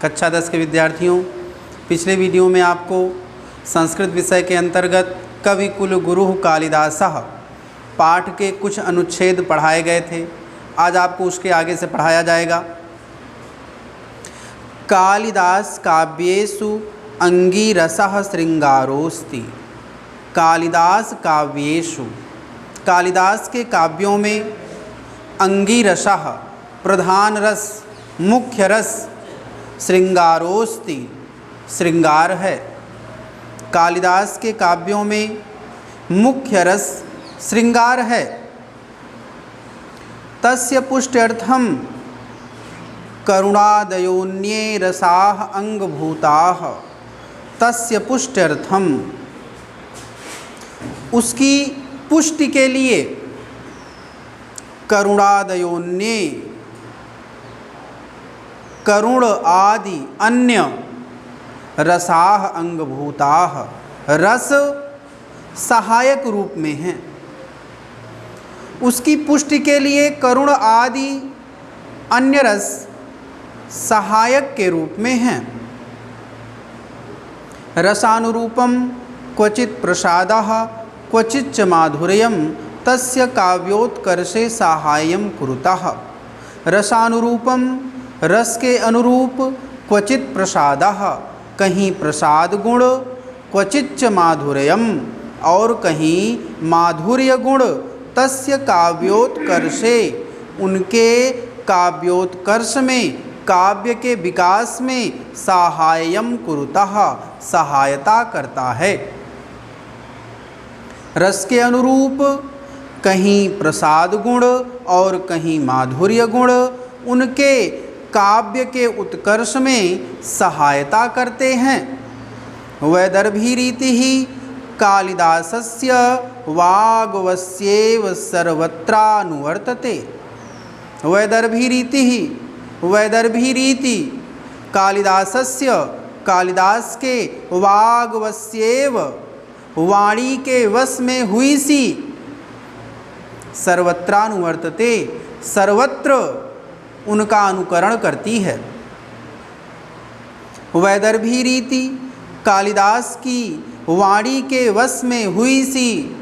कक्षा 10 के विद्यार्थियों, पिछले वीडियो में आपको संस्कृत विषय के अंतर्गत कविकुल गुरुः कालिदासः पाठ के कुछ अनुच्छेद पढ़ाए गए थे। आज आपको उसके आगे से पढ़ाया जाएगा। कालिदास काव्येषु अंगीरसः श्रृंगारोस्ति। कालिदास काव्येषु, कालिदास के काव्यों में अंगीरसः प्रधान रस, मुख्य रस, श्रृंगारोस्ति श्रृंगार है। कालिदास के काव्यों में मुख्य रस श्रृंगार है। तस्य पुष्ट्यर्थम करुणादयोन्ये रसाः अंगभूताः। तस्य पुष्ट्यर्थम, उसकी पुष्टि के लिए, करुणादयोन्ये करुण आदि अन्य रसाः अंगभूताः, रस सहायक रूप में हैं। उसकी पुष्टि के लिए करुण आदि अन्य रस सहायक के रूप में हैं। रसानुरूपम क्वचित् प्रसादः क्वचिच्च माधुर्यम तस्य काव्योत्कर्षे साहाय्यं कुरुतः। रसानुरूपम, रस के अनुरूप, क्वचित् प्रसादः, कहीं प्रसाद गुण, क्वचिच्च माधुर्यम, और कहीं माधुर्य गुण, तस्य काव्योत्कर्षे, उनके काव्योत्कर्ष में, काव्य के विकास में साहाय्यं कुरुतः, सहायता करता है। रस के अनुरूप कहीं प्रसाद गुण और कहीं माधुर्य गुण उनके काव्य के उत्कर्ष में सहायता करते हैं। वैदर्भीरीति ही कालिदासस्य वाग्वस्येव सर्वत्रानुवर्तते। वैदर्भीरीति ही, वैदर्भीरीति कालिदासस्य, कालिदास के, वाग्वस्येव वाणी के वश में हुई सी, सर्वत्रानुवर्तते सर्वत्र उनका अनुकरण करती है। वैदर्भी रीति कालिदास की वाणी के वश में हुई सी,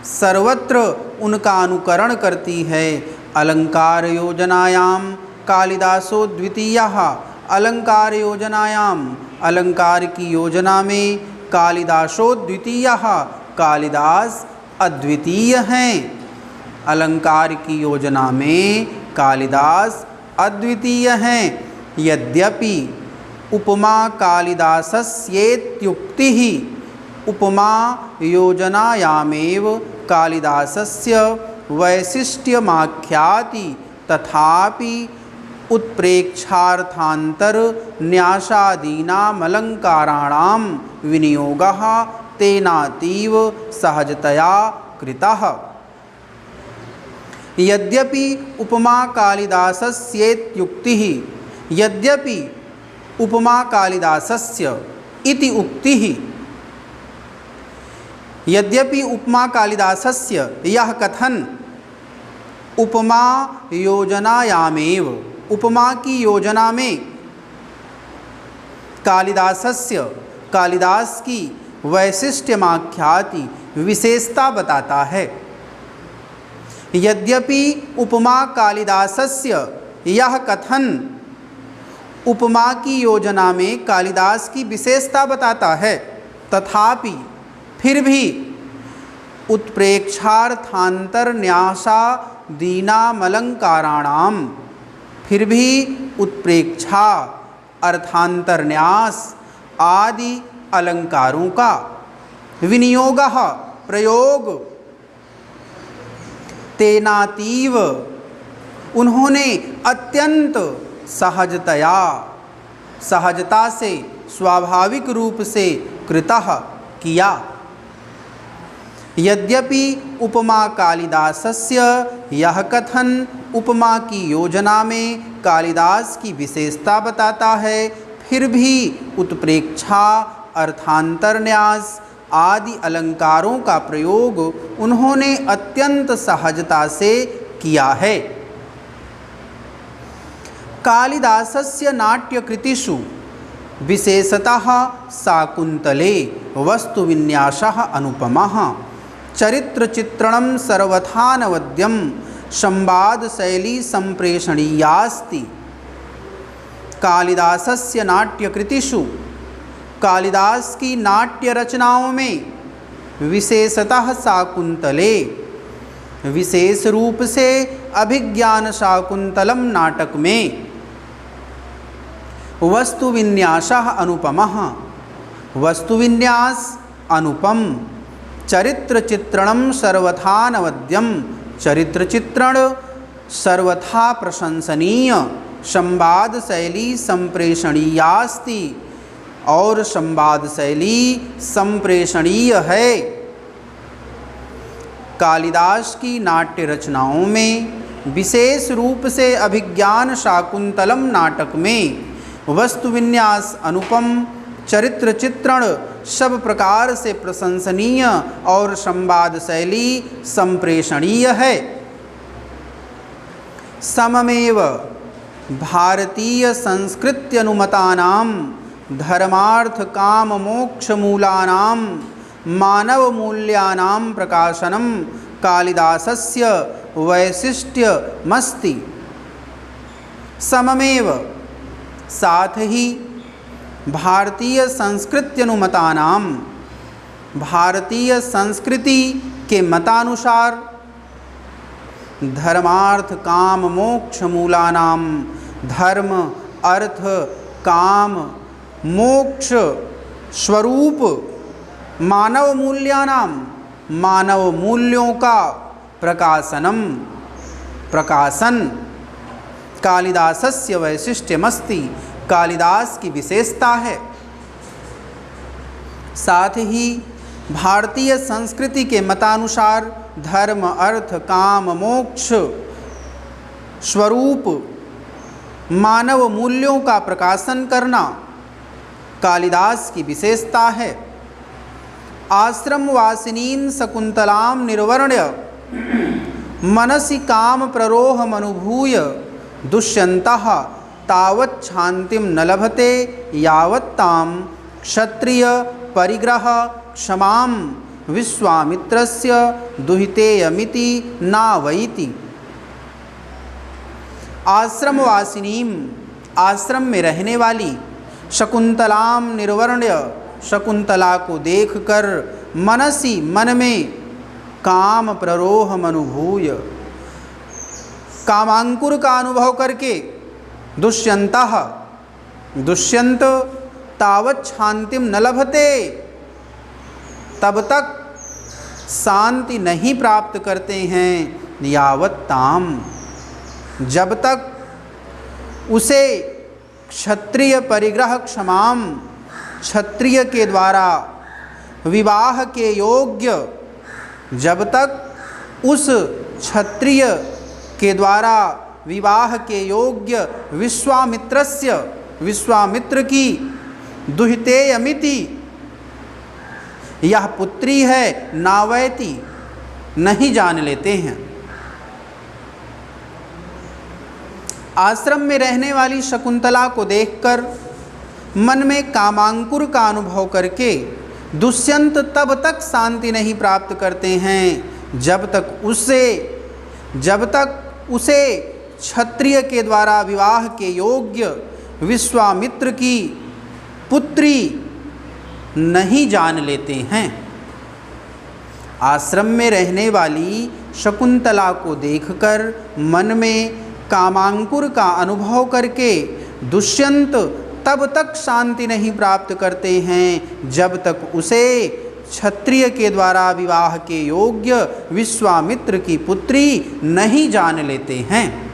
सर्वत्र उनका अनुकरण करती है। अलंकार योजनायाम कालिदासो द्वितीयः। अलंकार योजनायाम, अलंकार की योजना में कालिदासो द्वितीयः, कालिदास अद्वितीय हैं। अलंकार की योजना में कालिदास अद्वितीय हैं। यद्यपि उपमा कालिदासस्येत्युक्ति ही, उपमा योजनायामेव कालिदासस्य वैशिष्ट्यमाख्याति, तथापि उत्प्रेक्षार्थान्तर न्यासादीनामलंकाराणां विनियोगः तेनातीव सहजतया कृतः। यद्यपि उपमा कालिदासस्येत्युक्ति ही, यद्यपि उपमा कालिदासस्य इति उक्ति ही, यद्यपि उपमा कालिदासस्य, यह कथन उपमा योजनायामेव, उपमा की योजना में, कालिदासस्य, कालिदास की, वैशिष्ट्यमाख्याति विशेषता बताता है। यद्यपि उपमा कालिदासस्य, यह कथन उपमा की योजना में कालिदास की विशेषता बताता है, तथापि फिर भी उत्प्रेक्षार्थांतरन्यासादीनामलंकाराणाम, फिर भी उत्प्रेक्षा अर्थांतरन्यास आदि अलंकारों का, विनियोगः प्रयोग, तेनातीव उन्होंने अत्यंत सहजतया, सहजता से, स्वाभाविक रूप से, कृतः किया। यद्यपि उपमा कालिदासस्य, यह कथन उपमा की योजना में कालिदास की विशेषता बताता है, फिर भी उत्प्रेक्षा अर्थांतरन्यास आदि अलंकारों का प्रयोग उन्होंने अत्यंत सहजता से किया है। कालिदासस्य नाट्यकृतिषु विशेषतः शाकुन्तले वस्तुविन्यासः अनुपमः चरित्रचित्रणं सर्वथा नवद्यं संवादशैली सम्प्रेषणीयास्ति। कालिदासस्य नाट्यकृतिषु कालिदास की नाट्य रचनाओं में विशेषतः शाकुन्तले विशेष रूप से अभिज्ञान शाकुन्तलम नाटक में वस्तुविन्यासः अनुपमः वस्तुविन्यास अनुपम चरित्र चित्रणम सर्वथा नवद्यम चरित्र चित्रण सर्वथा प्रशंसनीय संवाद शैली संप्रेषणीयास्ति और संवाद शैली संप्रेषणीय है। कालिदास की नाट्य रचनाओं में विशेष रूप से अभिज्ञान शाकुन्तलम नाटक में वस्तुविन्यास अनुपम चरित्र चित्रण सब प्रकार से प्रशंसनीय और संवाद शैली संप्रेषणीय है। सममेव भारतीय संस्कृत्यनुमतानां धर्मार्थ काम मोक्ष मूलानां मानव मूल्यानां प्रकाशनं कालिदासस्य वैशिष्ट्यमस्ति। सममेव साथ ही भारतीय संस्कृत्यनुमतानां भारतीय संस्कृति के मतानुसार धर्मार्थ काम मोक्ष मूलानां धर्म अर्थ काम मोक्ष स्वरूप मानव मूल्यानां मानव मूल्यों का प्रकाशन कालिदासस्य वैशिष्ट्यमस्ति कालिदास की विशेषता है। साथ ही भारतीय संस्कृति के मतानुसार धर्म अर्थ काम मोक्ष स्वरूप मानव मूल्यों का प्रकाशन करना कालिदास की विशेषता है। आश्रमवासिनीं शकुन्तलां निर्वर्ण्य मनसि काम प्ररोहमनुभूय दुष्यन्तः तावत् शान्तिं न लभते यावत्तां क्षत्रिय परिग्रह क्षमां विश्वामित्रस्य दुहितेयमिति नावैति। आश्रमवासिनीं आश्रम में रहने वाली शकुन्तलां निर्वर्ण्य शकुन्तला को देखकर मनसी मन में काम प्ररोहम अनुभूय कामांकुर का अनुभव करके दुष्यन्तः दुष्यंत तावत् शांतिम न लभते तब तक शांति नहीं प्राप्त करते हैं यावत्ताम जब तक उसे क्षत्रिय परिग्रह क्षमाम क्षत्रिय के द्वारा विवाह के योग्य जब तक उस क्षत्रिय के द्वारा विवाह के योग्य विश्वामित्र की दुहितेयमिति यह पुत्री है नावैति नहीं जान लेते हैं। आश्रम में रहने वाली शकुंतला को देखकर मन में कामांकुर का अनुभव करके दुष्यंत तब तक शांति नहीं प्राप्त करते हैं जब तक उसे क्षत्रिय के द्वारा विवाह के योग्य विश्वामित्र की पुत्री नहीं जान लेते हैं। आश्रम में रहने वाली शकुंतला को देखकर मन में कामांकुर का अनुभव करके दुष्यंत तब तक शांति नहीं प्राप्त करते हैं जब तक उसे क्षत्रिय के द्वारा विवाह के योग्य विश्वामित्र की पुत्री नहीं जान लेते हैं।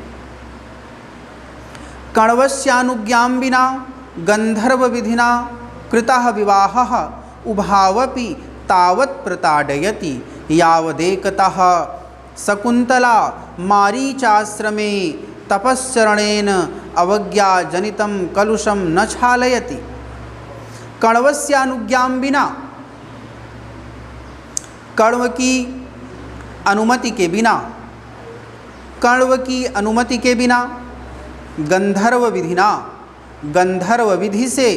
कण्वस्यानुज्ञां विना गंधर्व विधिना कृतः विवाहः उभावपि तावत् प्रताडयति यावदेकतः शकुंतला मारीचाश्रमे तपश्चरणेन अवज्ञाजनितं कलुषं न क्षालयति। कण्वस्यानुज्ञां विना कण्व की अनुमति के बिना गंधर्व विधि से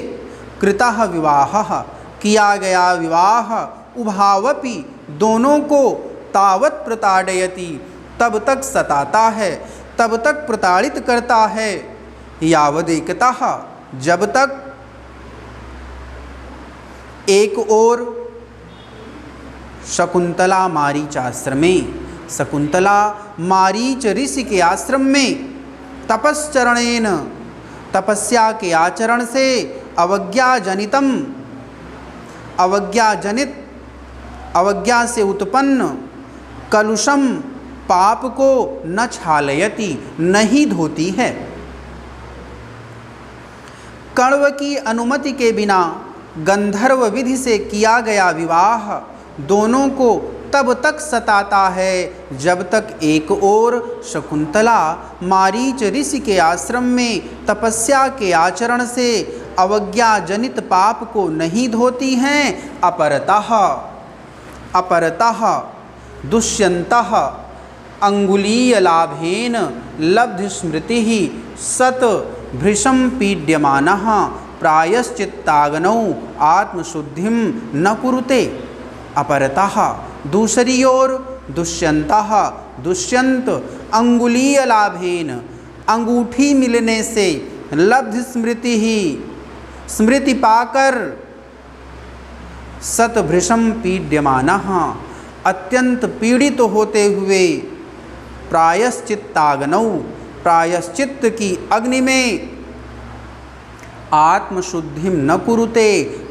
कृतः विवाहः, किया गया विवाह, उभावपि दोनों को, तावत् प्रताड़यति तब तक सताता है, तब तक प्रताड़ित करता है, यावदेकतः जब तक एक ओर शकुंतला मारीच आश्रम में, शकुंतला मारीच ऋषि के आश्रम में तपश्चरणेन, तपस्या के आचरण से, अवज्ञाजनितम, अवज्ञाजनित, अवज्ञा से उत्पन्न कलुषम, पाप को न क्षालयति, नहीं धोती है। कण्व की अनुमति के बिना गंधर्व विधि से किया गया विवाह दोनों को तब तक सताता है जब तक एक ओर शकुंतला मारीच ऋषि के आश्रम में तपस्या के आचरण से अवज्ञा जनित पाप को नहीं धोती हैं। अपरतः, अपरतः दुष्यन्तः अंगुलीयलाभेन लब्ध स्मृति सत भृशं पीड्यमानः प्रायश्चित्ताग्नौ आत्मशुद्धिं न कुरुते। अपरतः दूसरी ओर दुष्यन्तः, दुष्यंत अंगुलीय लाभेन, अंगूठी मिलने से, लब्ध स्मृति ही, स्मृति पाकर, सतभृशं पीड्यमानः अत्यंत पीड़ित होते हुए, प्रायश्चित्ताग्नौ प्रायश्चित्त की अग्नि में, आत्मशुद्धिं न कुरुते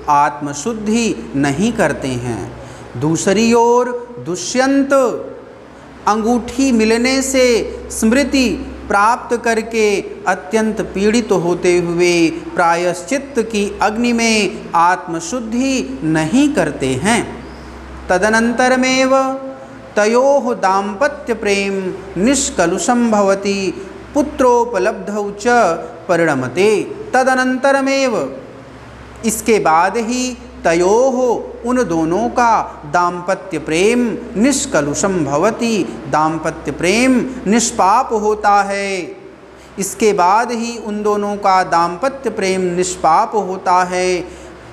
आत्मशुद्धि नहीं करते हैं। दूसरी ओर दुष्यंत अंगूठी मिलने से स्मृति प्राप्त करके अत्यंत पीड़ित होते हुए प्रायश्चित्त की अग्नि में आत्मशुद्धि नहीं करते हैं। तदनंतरमेव तयोः दाम्पत्य प्रेम निष्कलुषं भवति पुत्रोपलब्धौ च परिणमते। तदनंतरमेव, इसके बाद ही, तयोः उन दोनों का दाम्पत्य प्रेम निष्कलुषं भवति, दाम्पत्य प्रेम निष्पाप होता है। इसके बाद ही उन दोनों का दाम्पत्य प्रेम निष्पाप होता है।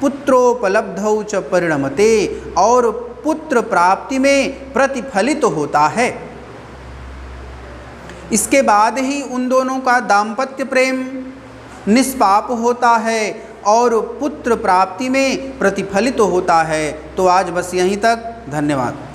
पुत्रोपलब्धौ च परिणमते, और पुत्र प्राप्ति में प्रतिफलित होता है। इसके बाद ही उन दोनों का दाम्पत्य प्रेम निष्पाप होता है और पुत्र प्राप्ति में प्रतिफलित होता है। तो आज बस यहीं तक। धन्यवाद।